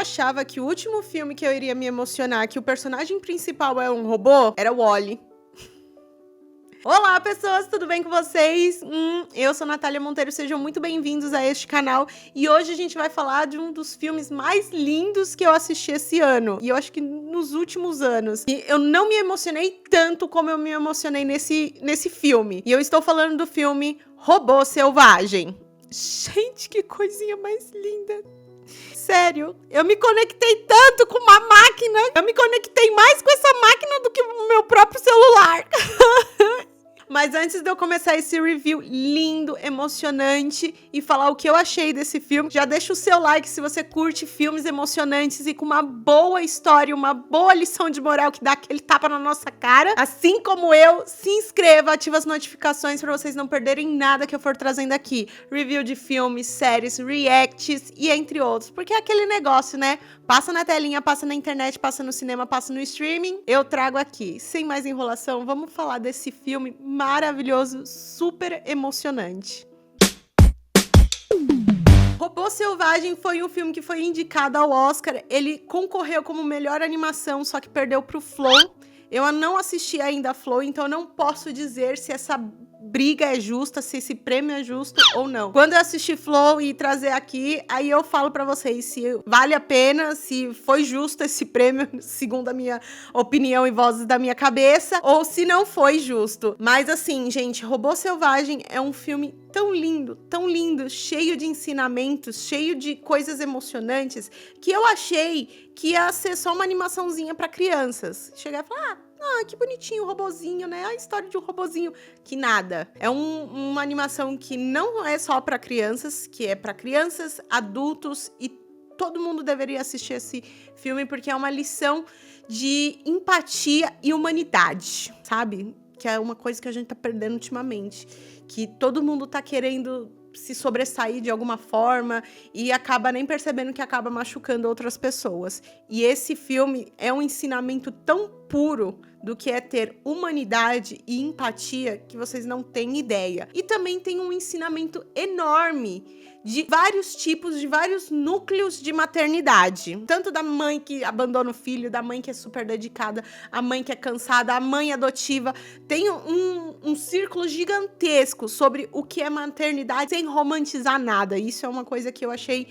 achava que o último filme que eu iria me emocionar, que o personagem principal é um robô, era o Wall-E. Olá, pessoas, tudo bem com vocês? Eu sou Natália Monteiro, sejam muito bem-vindos a este canal. E hoje a gente vai falar de um dos filmes mais lindos que eu assisti esse ano. E eu acho que nos últimos anos. E eu não me emocionei tanto como eu me emocionei nesse filme. E eu estou falando do filme Robô Selvagem. Gente, que coisinha mais linda. Sério, eu me conectei tanto com uma máquina. Eu me conectei mais com essa máquina do que o meu próprio celular. Mas antes de eu começar esse review lindo, emocionante e falar o que eu achei desse filme, já deixa o seu like se você curte filmes emocionantes e com uma boa história, uma boa lição de moral que dá aquele tapa na nossa cara. Assim como eu, se inscreva, ativa as notificações para vocês não perderem nada que eu for trazendo aqui. Review de filmes, séries, reacts e entre outros. Porque é aquele negócio, né? Passa na telinha, passa na internet, passa no cinema, passa no streaming. Eu trago aqui. Sem mais enrolação, vamos falar desse filme maravilhoso, super emocionante. Robô Selvagem foi um filme que foi indicado ao Oscar. Ele concorreu como melhor animação, só que perdeu pro Flow. Eu não assisti ainda a Flow, então eu não posso dizer se essa briga é justa, se esse prêmio é justo ou não. Quando eu assistir Flow e trazer aqui, aí eu falo pra vocês se vale a pena, se foi justo esse prêmio, segundo a minha opinião e vozes da minha cabeça, ou se não foi justo. Mas assim, gente, Robô Selvagem é um filme tão lindo, cheio de ensinamentos, cheio de coisas emocionantes, que eu achei que ia ser só uma animaçãozinha pra crianças. Chegar e falar, que bonitinho o robozinho, né? A história de um robozinho. Que nada. É uma animação que não é só pra crianças, que é pra crianças, adultos e todo mundo deveria assistir esse filme, porque é uma lição de empatia e humanidade, sabe? Que é uma coisa que a gente tá perdendo ultimamente. Que todo mundo tá querendo se sobressair de alguma forma e acaba nem percebendo que acaba machucando outras pessoas. E esse filme é um ensinamento tão puro do que é ter humanidade e empatia que vocês não têm ideia. E também tem um ensinamento enorme de vários tipos, de vários núcleos de maternidade. Tanto da mãe que abandona o filho, da mãe que é super dedicada, a mãe que é cansada, a mãe adotiva. Tem um círculo gigantesco sobre o que é maternidade sem romantizar nada. Isso é uma coisa que eu achei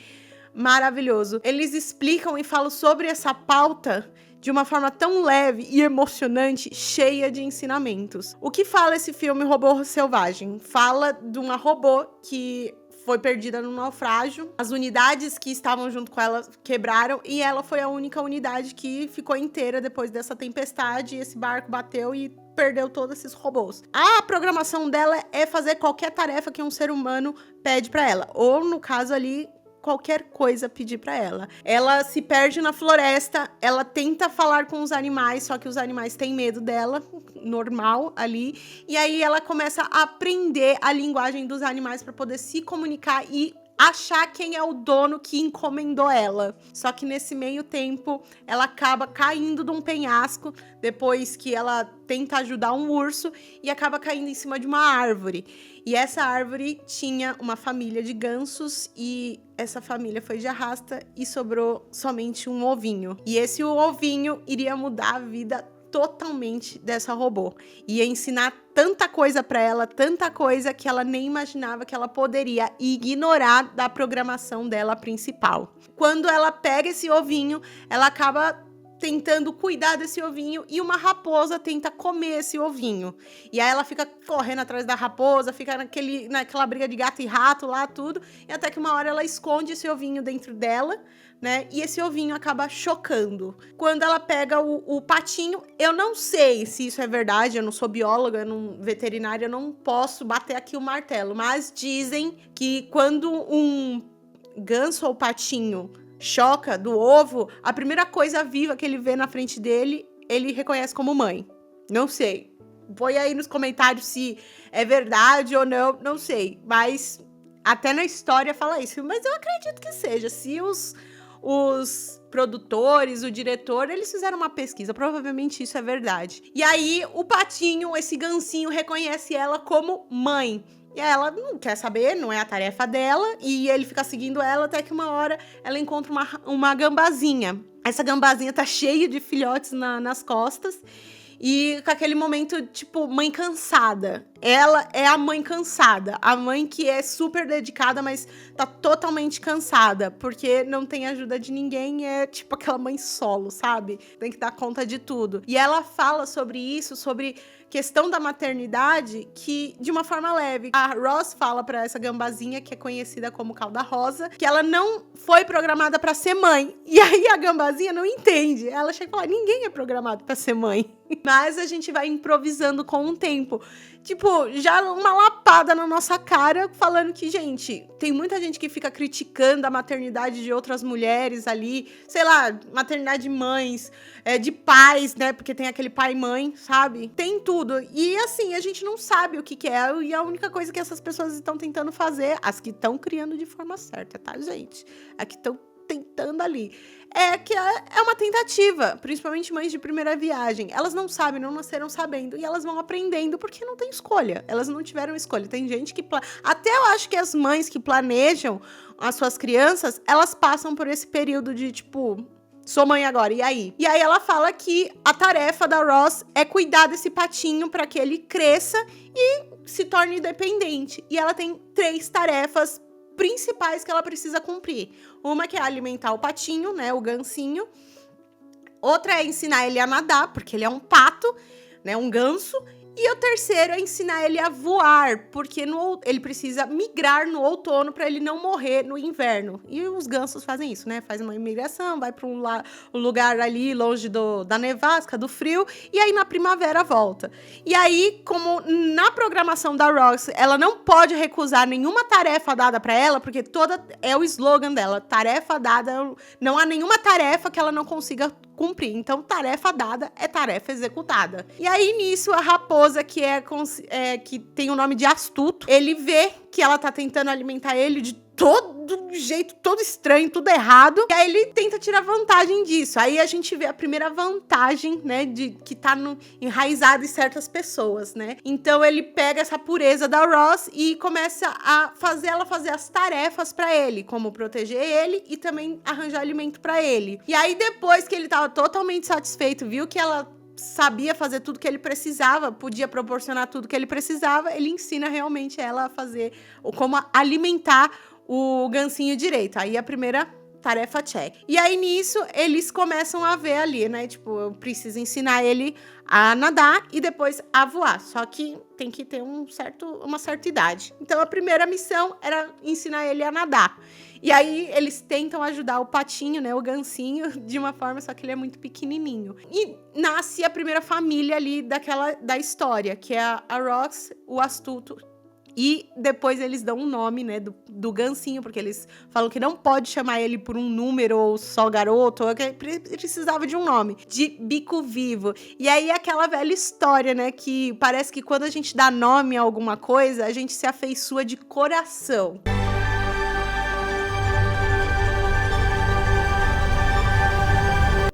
maravilhoso. Eles explicam e falam sobre essa pauta de uma forma tão leve e emocionante, cheia de ensinamentos. O que fala esse filme Robô Selvagem? Fala de uma robô que foi perdida no naufrágio. As unidades que estavam junto com ela quebraram e ela foi a única unidade que ficou inteira depois dessa tempestade. Esse barco bateu e perdeu todos esses robôs. A programação dela é fazer qualquer tarefa que um ser humano pede pra ela. Ou, no caso ali, qualquer coisa pedir pra ela. Ela se perde na floresta, ela tenta falar com os animais, só que os animais têm medo dela, normal ali, e aí ela começa a aprender a linguagem dos animais para poder se comunicar e achar quem é o dono que encomendou ela. Só que nesse meio tempo, ela acaba caindo de um penhasco, depois que ela tenta ajudar um urso, e acaba caindo em cima de uma árvore. E essa árvore tinha uma família de gansos, e essa família foi de arrasta, e sobrou somente um ovinho. E esse ovinho iria mudar a vida totalmente dessa robô. Ia ensinar tanta coisa pra ela, tanta coisa que ela nem imaginava que ela poderia ignorar da programação dela principal. Quando ela pega esse ovinho, ela acaba tentando cuidar desse ovinho e uma raposa tenta comer esse ovinho. E aí ela fica correndo atrás da raposa, fica naquela briga de gato e rato lá, tudo. E até que uma hora ela esconde esse ovinho dentro dela, né? E esse ovinho acaba chocando. Quando ela pega o patinho, eu não sei se isso é verdade, eu não sou bióloga, veterinária, eu não posso bater aqui o martelo. Mas dizem que quando um ganso ou patinho choca do ovo, a primeira coisa viva que ele vê na frente dele, ele reconhece como mãe. Não sei. Põe aí nos comentários se é verdade ou não, não sei. Mas até na história fala isso. Mas eu acredito que seja. Se os produtores, o diretor, eles fizeram uma pesquisa, provavelmente isso é verdade. E aí, o patinho, esse gansinho, reconhece ela como mãe. E aí ela não quer saber, não é a tarefa dela, e ele fica seguindo ela até que uma hora ela encontra uma gambazinha. Essa gambazinha tá cheia de filhotes nas costas, e com aquele momento, tipo, mãe cansada. Ela é a mãe cansada. A mãe que é super dedicada, mas tá totalmente cansada. Porque não tem ajuda de ninguém. É tipo aquela mãe solo, sabe? Tem que dar conta de tudo. E ela fala sobre isso, sobre questão da maternidade, que de uma forma leve. A Ross fala pra essa gambazinha, que é conhecida como cauda rosa, que ela não foi programada pra ser mãe. E aí a gambazinha não entende. Ela chega e fala, ninguém é programado pra ser mãe. Mas a gente vai improvisando com o tempo. Tipo, já uma lapada na nossa cara, falando que, gente, tem muita gente que fica criticando a maternidade de outras mulheres ali, sei lá, maternidade de mães, de pais, né? Porque tem aquele pai e mãe, sabe? Tem tudo. E assim, a gente não sabe o que é. E a única coisa que essas pessoas estão tentando fazer, as que estão criando de forma certa, tá, gente? As que estão tentando ali. É que é uma tentativa, principalmente mães de primeira viagem. Elas não sabem, não nasceram sabendo, e elas vão aprendendo porque não tem escolha. Elas não tiveram escolha. Tem gente que... Até eu acho que as mães que planejam as suas crianças, elas passam por esse período de, tipo... Sou mãe agora, e aí? E aí ela fala que a tarefa da Ross é cuidar desse patinho para que ele cresça e se torne independente. E ela tem 3 tarefas principais que ela precisa cumprir. Uma que é alimentar o patinho, né, o gansinho. Outra é ensinar ele a nadar, porque ele é um pato, né, um ganso. E o terceiro é ensinar ele a voar, porque ele precisa migrar no outono para ele não morrer no inverno. E os gansos fazem isso, né? Faz uma imigração, vai para um lugar ali longe da nevasca, do frio, e aí na primavera volta. E aí, como na programação da Ross, ela não pode recusar nenhuma tarefa dada para ela, porque toda é o slogan dela, tarefa dada, não há nenhuma tarefa que ela não consiga cumprir. Então, tarefa dada é tarefa executada. E aí, nisso, a raposa, que que tem o nome de Astuto, ele vê que ela tá tentando alimentar ele de todo jeito, todo estranho, tudo errado. E aí ele tenta tirar vantagem disso. Aí a gente vê a primeira vantagem, né, que tá enraizada em certas pessoas, né? Então ele pega essa pureza da Ross e começa a fazer ela fazer as tarefas pra ele, como proteger ele e também arranjar alimento pra ele. E aí depois que ele tava totalmente satisfeito, viu que ela sabia fazer tudo que ele precisava, podia proporcionar tudo que ele precisava, ele ensina realmente ela a fazer, ou como alimentar o gansinho direito. Aí a primeira tarefa check. E aí nisso eles começam a ver ali, né? Tipo, eu preciso ensinar ele a nadar e depois a voar. Só que tem que ter uma certa idade. Então a primeira missão era ensinar ele a nadar. E aí eles tentam ajudar o patinho, né, o gansinho, de uma forma, só que ele é muito pequenininho. E nasce a primeira família ali da história, que é a Ross, o Astuto. E depois eles dão um nome, né, do gansinho, porque eles falam que não pode chamar ele por um número ou só garoto, ou que precisava de um nome, de Bico Vivo. E aí aquela velha história, né, que parece que quando a gente dá nome a alguma coisa, a gente se afeiçoa de coração.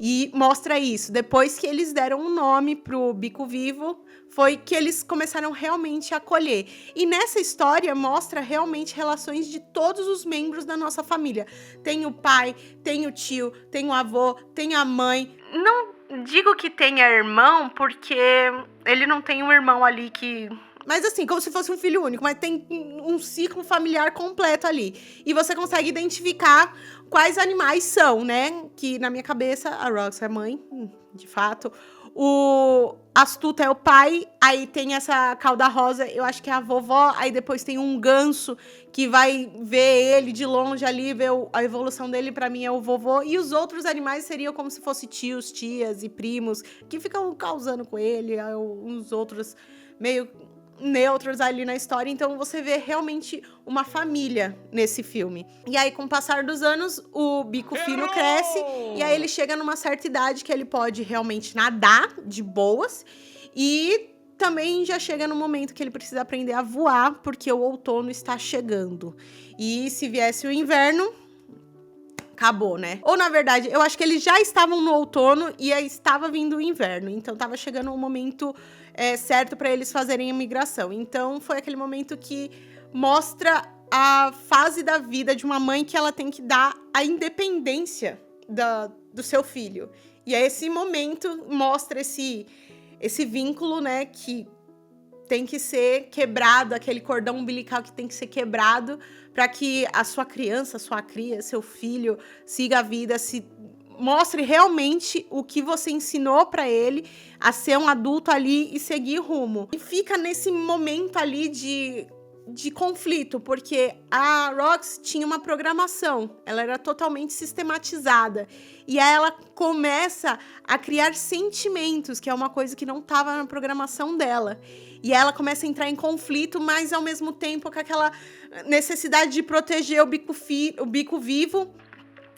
E mostra isso. Depois que eles deram um nome pro Bico Vivo, foi que eles começaram realmente a acolher. E nessa história mostra realmente relações de todos os membros da nossa família. Tem o pai, tem o tio, tem o avô, tem a mãe. Não digo que tenha irmão, porque ele não tem um irmão ali que... Mas assim, como se fosse um filho único, mas tem um ciclo familiar completo ali. E você consegue identificar quais animais são, né? Que na minha cabeça, a Rox é a mãe, de fato. O Astuto é o pai, aí tem essa cauda rosa, eu acho que é a vovó. Aí depois tem um ganso que vai ver ele de longe ali, ver a evolução dele, pra mim é o vovô. E os outros animais seriam como se fossem tios, tias e primos, que ficam causando com ele, uns outros meio neutros ali na história. Então você vê realmente uma família nesse filme. E aí, com o passar dos anos, o Bico Fino cresce, e aí ele chega numa certa idade que ele pode realmente nadar de boas, e também já chega no momento que ele precisa aprender a voar, porque o outono está chegando. E se viesse o inverno, acabou, né? Ou, na verdade, eu acho que eles já estavam no outono e aí estava vindo o inverno. Então, tava chegando um momento certo para eles fazerem a migração. Então foi aquele momento que mostra a fase da vida de uma mãe que ela tem que dar a independência do seu filho. E aí esse momento mostra esse vínculo, né, que tem que ser quebrado, aquele cordão umbilical que tem que ser quebrado para que a sua criança, sua cria, seu filho siga a vida, mostre realmente o que você ensinou para ele a ser um adulto ali e seguir rumo. E fica nesse momento ali de conflito, porque a Rox tinha uma programação, ela era totalmente sistematizada, e aí ela começa a criar sentimentos, que é uma coisa que não estava na programação dela, e ela começa a entrar em conflito, mas ao mesmo tempo com aquela necessidade de proteger o bico vivo.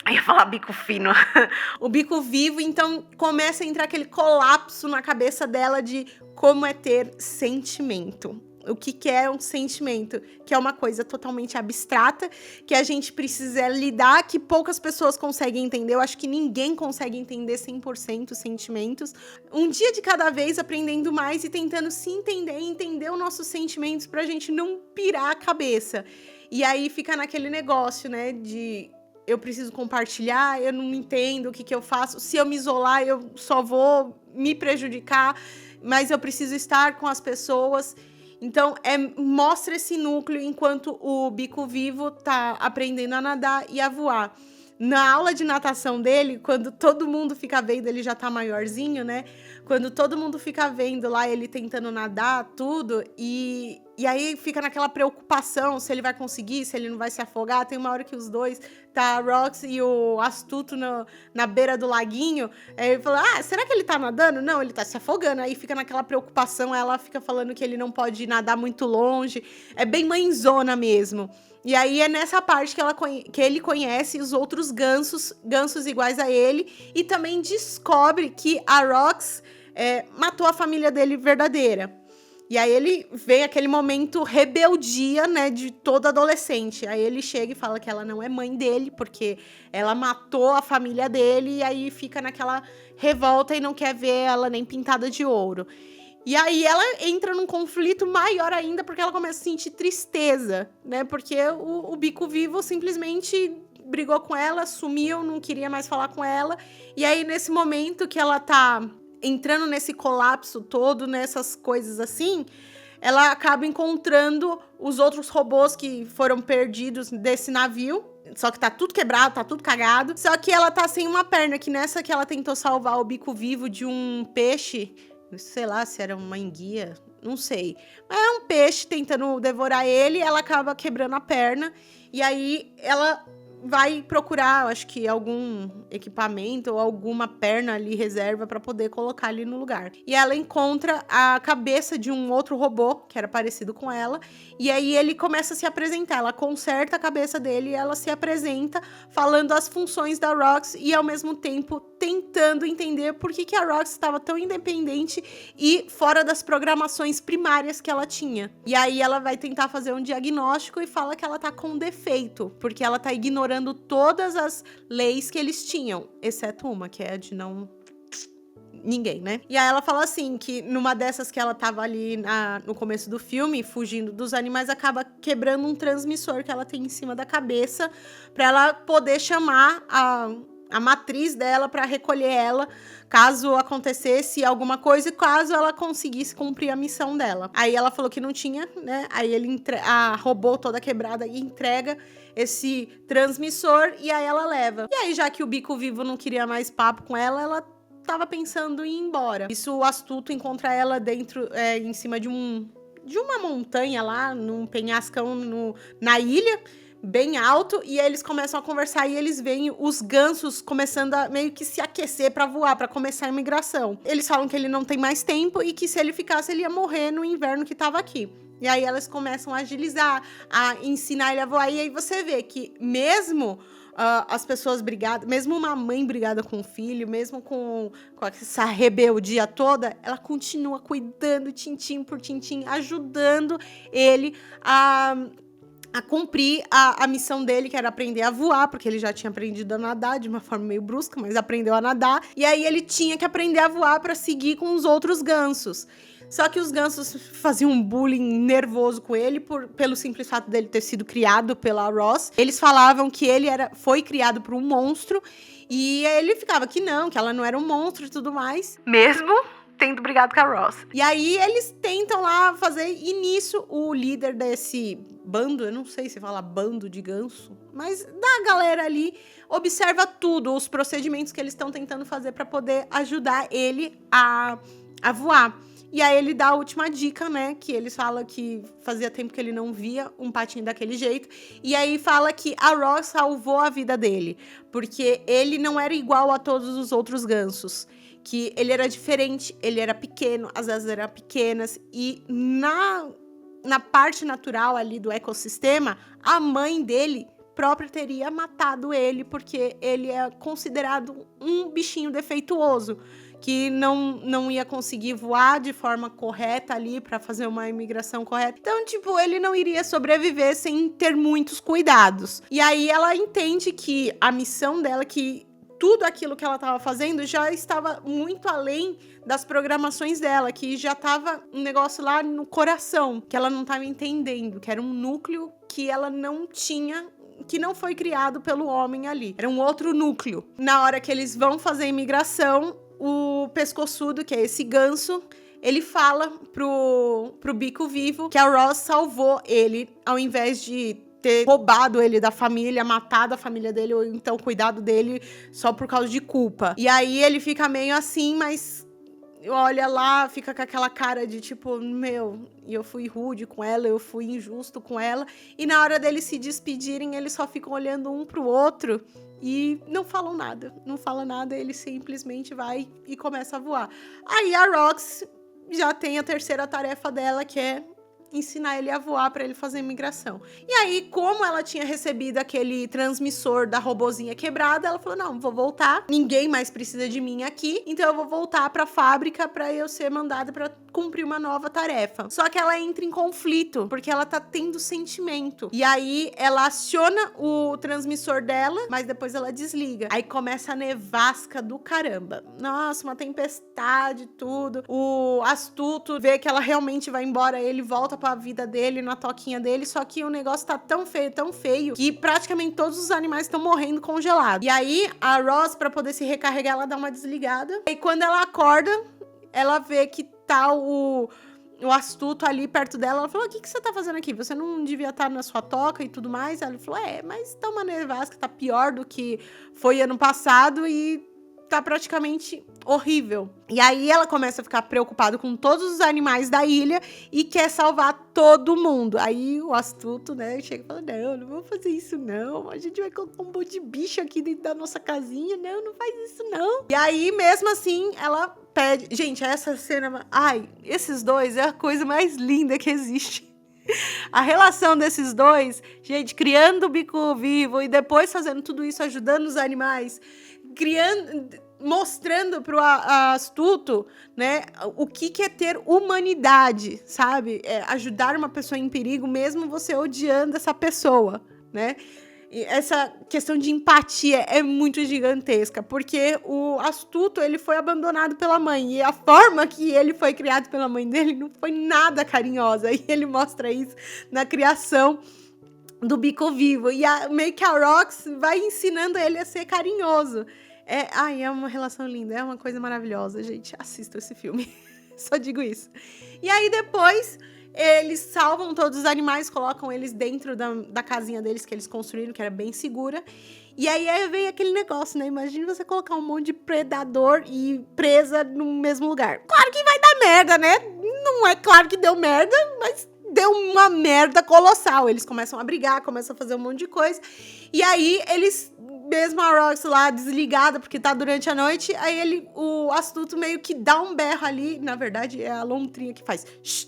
Eu ia falar bico fino. O bico vivo, então começa a entrar aquele colapso na cabeça dela de como é ter sentimento. O que é um sentimento? Que é uma coisa totalmente abstrata, que a gente precisa lidar, que poucas pessoas conseguem entender. Eu acho que ninguém consegue entender 100% os sentimentos. Um dia de cada vez, aprendendo mais e tentando se entender os nossos sentimentos pra gente não pirar a cabeça. E aí fica naquele negócio, né, de eu preciso compartilhar, eu não entendo o que eu faço. Se eu me isolar, eu só vou me prejudicar, mas eu preciso estar com as pessoas. Então, mostra esse núcleo enquanto o bico vivo tá aprendendo a nadar e a voar. Na aula de natação dele, quando todo mundo fica vendo, ele já tá maiorzinho, né? Quando todo mundo fica vendo lá ele tentando nadar, tudo, e aí fica naquela preocupação se ele vai conseguir, se ele não vai se afogar. Tem uma hora que os dois, tá a Rox e o Astuto na beira do laguinho, aí ele fala, será que ele tá nadando? Não, ele tá se afogando. Aí fica naquela preocupação, ela fica falando que ele não pode nadar muito longe. É bem mãezona mesmo. E aí é nessa parte que ele conhece os outros gansos iguais a ele, e também descobre que a Rox matou a família dele verdadeira. E aí ele vem aquele momento rebeldia, né, de todo adolescente. Aí ele chega e fala que ela não é mãe dele, porque ela matou a família dele, e aí fica naquela revolta e não quer ver ela nem pintada de ouro. E aí ela entra num conflito maior ainda, porque ela começa a sentir tristeza, né? Porque o bico vivo simplesmente brigou com ela, sumiu, não queria mais falar com ela. E aí, nesse momento que ela tá entrando nesse colapso todo, nessas coisas assim, ela acaba encontrando os outros robôs que foram perdidos desse navio. Só que tá tudo quebrado, tá tudo cagado. Só que ela tá sem uma perna, que nessa que ela tentou salvar o bico vivo de um peixe, sei lá se era uma enguia, não sei. Mas é um peixe tentando devorar ele, ela acaba quebrando a perna. E aí ela vai procurar, acho que algum equipamento ou alguma perna ali, reserva, para poder colocar ali no lugar. E ela encontra a cabeça de um outro robô, que era parecido com ela, e aí ele começa a se apresentar. Ela conserta a cabeça dele e ela se apresenta, falando as funções da Rox e, ao mesmo tempo, tentando entender por que a Rox estava tão independente e fora das programações primárias que ela tinha. E aí ela vai tentar fazer um diagnóstico e fala que ela tá com defeito, porque ela tá ignorando todas as leis que eles tinham, exceto uma, que é a de não... ninguém, né? E aí ela fala assim, que numa dessas que ela tava ali no começo do filme, fugindo dos animais, acaba quebrando um transmissor que ela tem em cima da cabeça, pra ela poder chamar a matriz dela pra recolher ela, caso acontecesse alguma coisa e caso ela conseguisse cumprir a missão dela. Aí ela falou que não tinha, né? Aí ele a robô toda quebrada e entrega esse transmissor e aí ela leva. E aí, já que o bico vivo não queria mais papo com ela tava pensando em ir embora. Isso, o Astuto encontra ela dentro, em cima de uma montanha lá, num penhascão na ilha, bem alto, e aí eles começam a conversar e eles veem os gansos começando a meio que se aquecer pra voar, pra começar a imigração. Eles falam que ele não tem mais tempo e que se ele ficasse, ele ia morrer no inverno que tava aqui. E aí elas começam a agilizar, a ensinar ele a voar, e aí você vê que mesmo... as pessoas brigadas, mesmo uma mãe brigada com o filho, mesmo com essa rebeldia toda, ela continua cuidando tintim por tintim, ajudando ele a cumprir a missão dele, que era aprender a voar, porque ele já tinha aprendido a nadar de uma forma meio brusca, mas aprendeu a nadar, e aí ele tinha que aprender a voar para seguir com os outros gansos. Só que os gansos faziam um bullying nervoso com ele pelo simples fato dele ter sido criado pela Ross. Eles falavam que ele foi criado por um monstro e ele ficava que não, que ela não era um monstro e tudo mais. Mesmo tendo brigado com a Ross. E aí eles tentam lá fazer, e nisso o líder desse bando, eu não sei se fala bando de ganso, mas da galera ali, observa tudo, os procedimentos que eles estão tentando fazer para poder ajudar ele a voar. E aí ele dá a última dica, né, que eles falam que fazia tempo que ele não via um patinho daquele jeito, e aí fala que a Ross salvou a vida dele, porque ele não era igual a todos os outros gansos, que ele era diferente, ele era pequeno, as asas eram pequenas, e na parte natural ali do ecossistema, a mãe dele própria teria matado ele, porque ele é considerado um bichinho defeituoso, que não ia conseguir voar de forma correta ali para fazer uma imigração correta. Então, tipo, ele não iria sobreviver sem ter muitos cuidados. E aí ela entende que a missão dela, que tudo aquilo que ela estava fazendo já estava muito além das programações dela, que já estava um negócio lá no coração, que ela não estava entendendo, que era um núcleo que ela não tinha, que não foi criado pelo homem ali. Era um outro núcleo. Na hora que eles vão fazer a imigração, o pescoçudo, que é esse ganso, ele fala pro Bico Vivo que a Ross salvou ele, ao invés de ter roubado ele da família, matado a família dele, ou então cuidado dele só por causa de culpa. E aí ele fica meio assim, mas olha lá, fica com aquela cara de tipo, meu, eu fui rude com ela, eu fui injusto com ela. E na hora deles se despedirem, eles só ficam olhando um pro outro e não falam nada. Não fala nada, ele simplesmente vai e começa a voar. Aí a Rox já tem a terceira tarefa dela, que é ensinar ele a voar para ele fazer imigração. E aí, como ela tinha recebido aquele transmissor da robozinha quebrada, ela falou, não, vou voltar, ninguém mais precisa de mim aqui, então eu vou voltar para a fábrica para eu ser mandada para cumprir uma nova tarefa. Só que ela entra em conflito, porque ela tá tendo sentimento. E aí, ela aciona o transmissor dela, mas depois ela desliga. Aí começa a nevasca do caramba. Nossa, uma tempestade, tudo. O astuto vê que ela realmente vai embora, ele volta pra vida dele, na toquinha dele, só que o negócio tá tão feio, que praticamente todos os animais estão morrendo congelados. E aí, a Ross, pra poder se recarregar, ela dá uma desligada. E quando ela acorda, ela vê que tá o astuto ali perto dela. Ela falou, o que você tá fazendo aqui? Você não devia estar na sua toca e tudo mais? Ela falou, mas tá uma nevasca, tá pior do que foi ano passado e tá praticamente horrível. E aí ela começa a ficar preocupada com todos os animais da ilha e quer salvar todo mundo. Aí o astuto, né, chega e fala, não vou fazer isso não, a gente vai colocar um monte de bicho aqui dentro da nossa casinha, não faz isso não. E aí, mesmo assim, ela pede... Gente, essa cena... Ai, esses dois é a coisa mais linda que existe. A relação desses dois, gente, criando o Bico Vivo e depois fazendo tudo isso, ajudando os animais, mostrando pro astuto, né, o que é ter humanidade, sabe? Ajudar uma pessoa em perigo, mesmo você odiando essa pessoa, né? E essa questão de empatia é muito gigantesca, porque o astuto, ele foi abandonado pela mãe, e a forma que ele foi criado pela mãe dele não foi nada carinhosa, e ele mostra isso na criação do Bico Vivo, e meio que a Rox vai ensinando ele a ser carinhoso. É uma relação linda, é uma coisa maravilhosa, gente. Assista esse filme, só digo isso. E aí depois eles salvam todos os animais, colocam eles dentro da casinha deles que eles construíram, que era bem segura. E aí vem aquele negócio, né? Imagina você colocar um monte de predador e presa no mesmo lugar. Claro que vai dar merda, né? Não é claro que deu merda, mas deu uma merda colossal. Eles começam a brigar, começam a fazer um monte de coisa. E aí eles... Mesmo a Rox lá desligada, porque tá durante a noite, aí o astuto meio que dá um berro ali. Na verdade, é a lontrinha que faz. Shhh.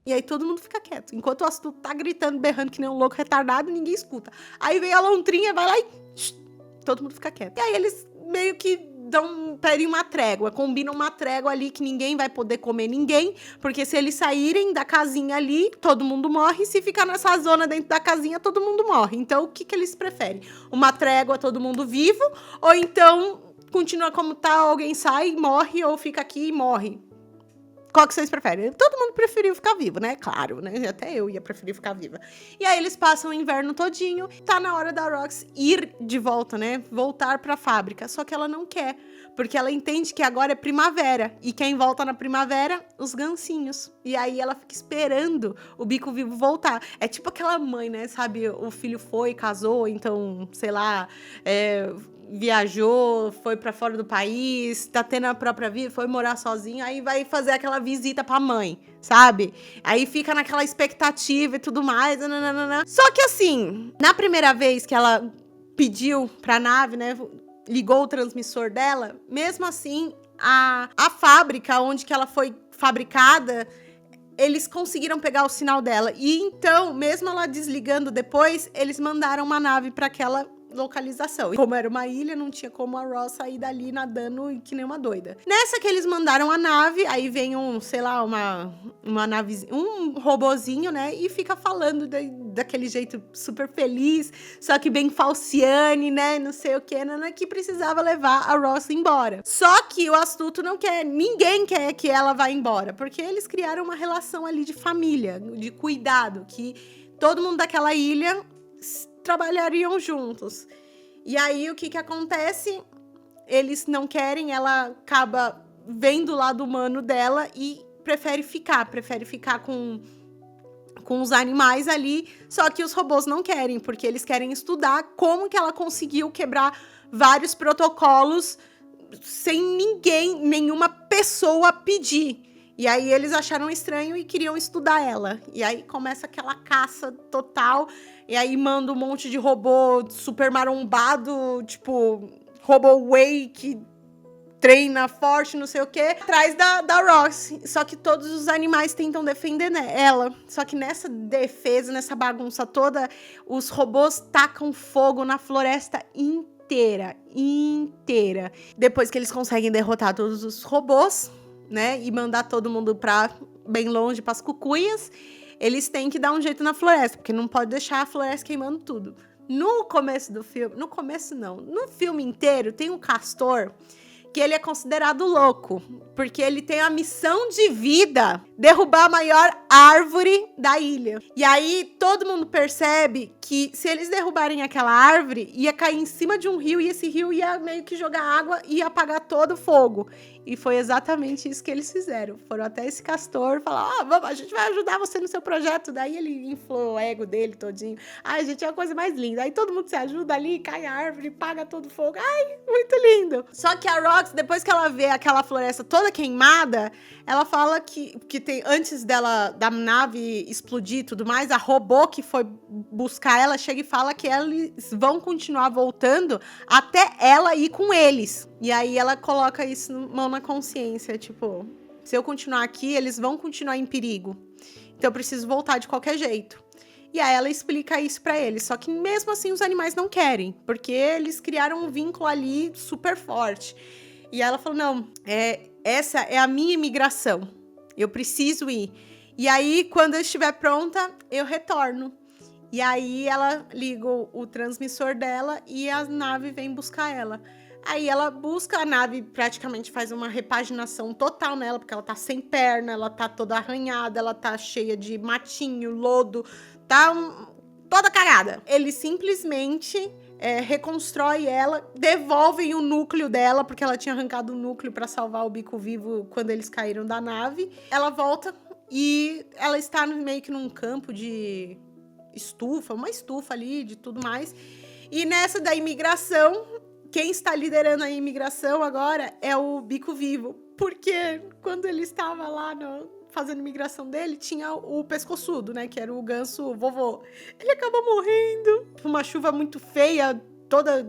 E aí todo mundo fica quieto. Enquanto o astuto tá gritando, berrando que nem um louco retardado, ninguém escuta. Aí vem a lontrinha, vai lá e... Shhh. Todo mundo fica quieto. E aí eles meio que pedem uma trégua, combinam uma trégua ali que ninguém vai poder comer ninguém, porque se eles saírem da casinha ali, todo mundo morre, e se ficar nessa zona dentro da casinha, todo mundo morre. Então, o que eles preferem? Uma trégua, todo mundo vivo, ou então continua como tá, alguém sai, morre, ou fica aqui e morre. Qual que vocês preferem? Todo mundo preferiu ficar vivo, né? Claro, né? Até eu ia preferir ficar viva. E aí eles passam o inverno todinho. Tá na hora da Rox ir de volta, né? Voltar pra fábrica. Só que ela não quer. Porque ela entende que agora é primavera. E quem volta na primavera? Os gancinhos. E aí ela fica esperando o Bico Vivo voltar. É tipo aquela mãe, né? Sabe? O filho foi, casou, então, sei lá... viajou, foi pra fora do país, tá tendo a própria vida, foi morar sozinho, aí vai fazer aquela visita pra mãe, sabe? Aí fica naquela expectativa e tudo mais, nananana. Só que assim, na primeira vez que ela pediu pra nave, né, ligou o transmissor dela, mesmo assim, a fábrica onde que ela foi fabricada, eles conseguiram pegar o sinal dela. E então, mesmo ela desligando depois, eles mandaram uma nave para aquela localização. E como era uma ilha, não tinha como a Ross sair dali nadando que nem uma doida. Nessa que eles mandaram a nave, aí vem sei lá, uma nave, um robozinho, né? E fica falando daquele jeito super feliz, só que bem falciane, né? Não sei o que, que precisava levar a Ross embora. Só que o astuto não quer, ninguém quer que ela vá embora, porque eles criaram uma relação ali de família, de cuidado, que todo mundo daquela ilha trabalhariam juntos. E aí, o que acontece? Eles não querem, ela acaba vendo o lado humano dela e prefere ficar com os animais ali, só que os robôs não querem, porque eles querem estudar como que ela conseguiu quebrar vários protocolos sem nenhuma pessoa pedir. E aí eles acharam estranho e queriam estudar ela. E aí começa aquela caça total. E aí manda um monte de robô super marombado, tipo, robô Whey que treina forte, não sei o quê, atrás da Rox. Só que todos os animais tentam defender ela. Só que nessa defesa, nessa bagunça toda, os robôs tacam fogo na floresta inteira. Depois que eles conseguem derrotar todos os robôs, né, e mandar todo mundo pra bem longe, pras cucuias, eles têm que dar um jeito na floresta, porque não pode deixar a floresta queimando tudo. No começo do filme, no começo não, no filme inteiro tem um castor que ele é considerado louco, porque ele tem a missão de vida derrubar a maior árvore da ilha. E aí todo mundo percebe que se eles derrubarem aquela árvore, ia cair em cima de um rio, e esse rio ia meio que jogar água e apagar todo o fogo. E foi exatamente isso que eles fizeram. Foram até esse castor falar, vamos, a gente vai ajudar você no seu projeto. Daí ele inflou o ego dele todinho. Ai, gente, é a coisa mais linda. Aí todo mundo se ajuda ali, cai a árvore, paga todo o fogo. Ai, muito lindo. Só que a Rox, depois que ela vê aquela floresta toda queimada, ela fala que tem, antes da nave explodir e tudo mais, a robô que foi buscar ela chega e fala que eles vão continuar voltando até ela ir com eles. E aí ela coloca isso mão na consciência, tipo, se eu continuar aqui, eles vão continuar em perigo. Então eu preciso voltar de qualquer jeito. E aí ela explica isso pra eles, só que mesmo assim os animais não querem, porque eles criaram um vínculo ali super forte. E ela falou, não, essa é a minha imigração, eu preciso ir. E aí, quando eu estiver pronta, eu retorno. E aí ela liga o transmissor dela e a nave vem buscar ela. Aí ela busca, a nave praticamente faz uma repaginação total nela, porque ela tá sem perna, ela tá toda arranhada, ela tá cheia de matinho, lodo, tá toda cagada. Ele simplesmente reconstrói ela, devolvem o núcleo dela, porque ela tinha arrancado o núcleo para salvar o Bico Vivo quando eles caíram da nave. Ela volta e ela está meio que num campo de estufa, uma estufa ali, de tudo mais. E nessa da imigração, quem está liderando a imigração agora é o Bico Vivo, porque quando ele estava lá fazendo imigração dele, tinha o pescoçudo, né, que era o ganso vovô. Ele acaba morrendo, uma chuva muito feia, toda...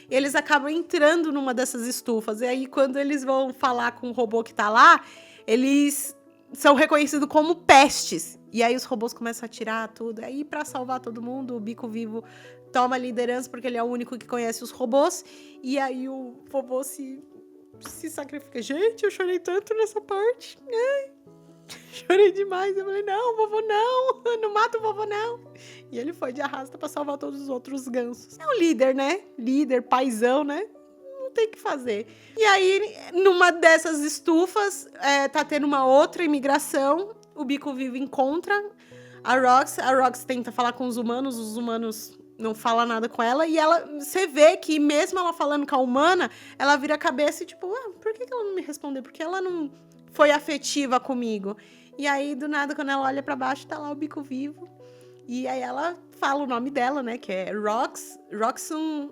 Eles acabam entrando numa dessas estufas, e aí quando eles vão falar com o robô que tá lá, eles são reconhecidos como pestes. E aí os robôs começam a atirar tudo. Aí, pra salvar todo mundo, o Bico Vivo toma a liderança, porque ele é o único que conhece os robôs. E aí o vovô se sacrifica. Gente, eu chorei tanto nessa parte. Ai, chorei demais. Eu falei, não, vovô, não mata o vovô, não. E ele foi de arrasta pra salvar todos os outros gansos. É um líder, né? Líder, paizão, né? tem o que fazer. E aí, numa dessas estufas, tá tendo uma outra imigração, o Bico Vivo encontra a Rox tenta falar com os humanos não falam nada com ela, e você vê que mesmo ela falando com a humana, ela vira a cabeça e tipo, por que ela não me respondeu? Porque ela não foi afetiva comigo. E aí, do nada, quando ela olha pra baixo, tá lá o Bico Vivo. E aí ela fala o nome dela, né? Que é Roxxon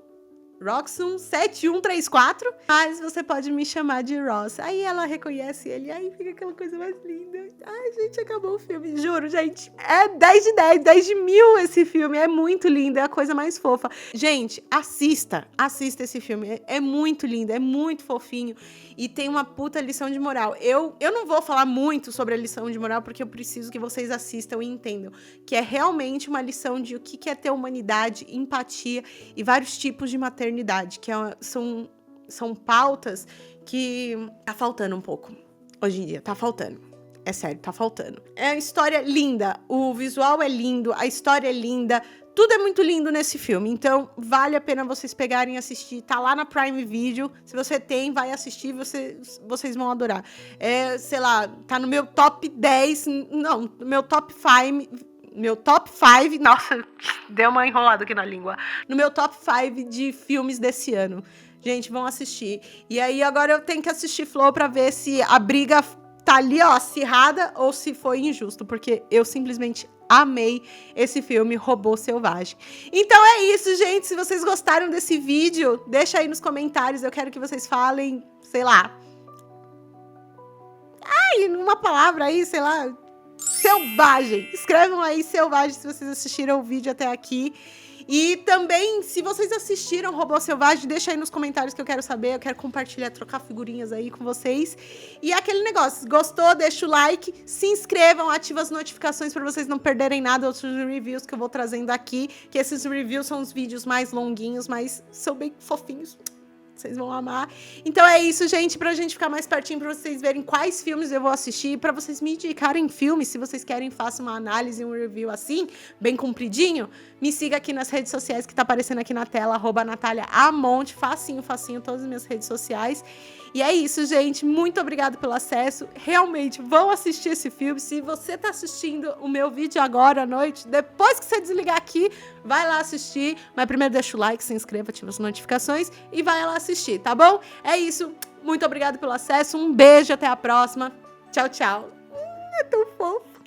7134, mas você pode me chamar de Ross. Aí ela reconhece ele, aí fica aquela coisa mais linda. Ai, gente, acabou o filme. Juro, gente, é 10 de 10, 10 de mil esse filme. É muito lindo, é a coisa mais fofa. Gente, assista esse filme. É muito lindo, é muito fofinho. E tem uma puta lição de moral. Eu não vou falar muito sobre a lição de moral, porque eu preciso que vocês assistam e entendam. Que é realmente uma lição de o que é ter humanidade, empatia e vários tipos de maternidade. Que são pautas que tá faltando um pouco. Hoje em dia, tá faltando. É sério, tá faltando. É uma história linda. O visual é lindo, a história é linda. Tudo é muito lindo nesse filme, então vale a pena vocês pegarem e assistir. Tá lá na Prime Video. Se você tem, vai assistir, vocês vão adorar. Sei lá, tá no meu top 10, não, no meu top 5, nossa, deu uma enrolada aqui na língua. No meu top 5 de filmes desse ano. Gente, vão assistir. E aí agora eu tenho que assistir Flow pra ver se a briga tá ali, ó, acirrada ou se foi injusto, porque eu simplesmente amei esse filme, Robô Selvagem. Então é isso, gente. Se vocês gostaram desse vídeo, deixa aí nos comentários. Eu quero que vocês falem, sei lá. Uma palavra aí, sei lá. Selvagem. Escrevam aí selvagem se vocês assistiram o vídeo até aqui. E também, se vocês assistiram Robô Selvagem, deixa aí nos comentários que eu quero saber. Eu quero compartilhar, trocar figurinhas aí com vocês. E aquele negócio, gostou? Deixa o like, se inscrevam, ativa as notificações para vocês não perderem nada, outros reviews que eu vou trazendo aqui. Que esses reviews são os vídeos mais longuinhos, mas são bem fofinhos. Vocês vão amar. Então é isso, gente, pra gente ficar mais pertinho, pra vocês verem quais filmes eu vou assistir, pra vocês me indicarem filmes, se vocês querem, faça uma análise, um review assim, bem compridinho. Me siga aqui nas redes sociais que tá aparecendo aqui na tela, @NataliaAmonte, facinho, todas as minhas redes sociais. E é isso, gente, muito obrigada pelo acesso. Realmente, vão assistir esse filme. Se você tá assistindo o meu vídeo agora à noite, depois que você desligar aqui, vai lá assistir. Mas primeiro deixa o like, se inscreva, ativa as notificações e vai lá assistir, tá bom? É isso, muito obrigada pelo acesso, um beijo, até a próxima. Tchau, tchau. É tão fofo.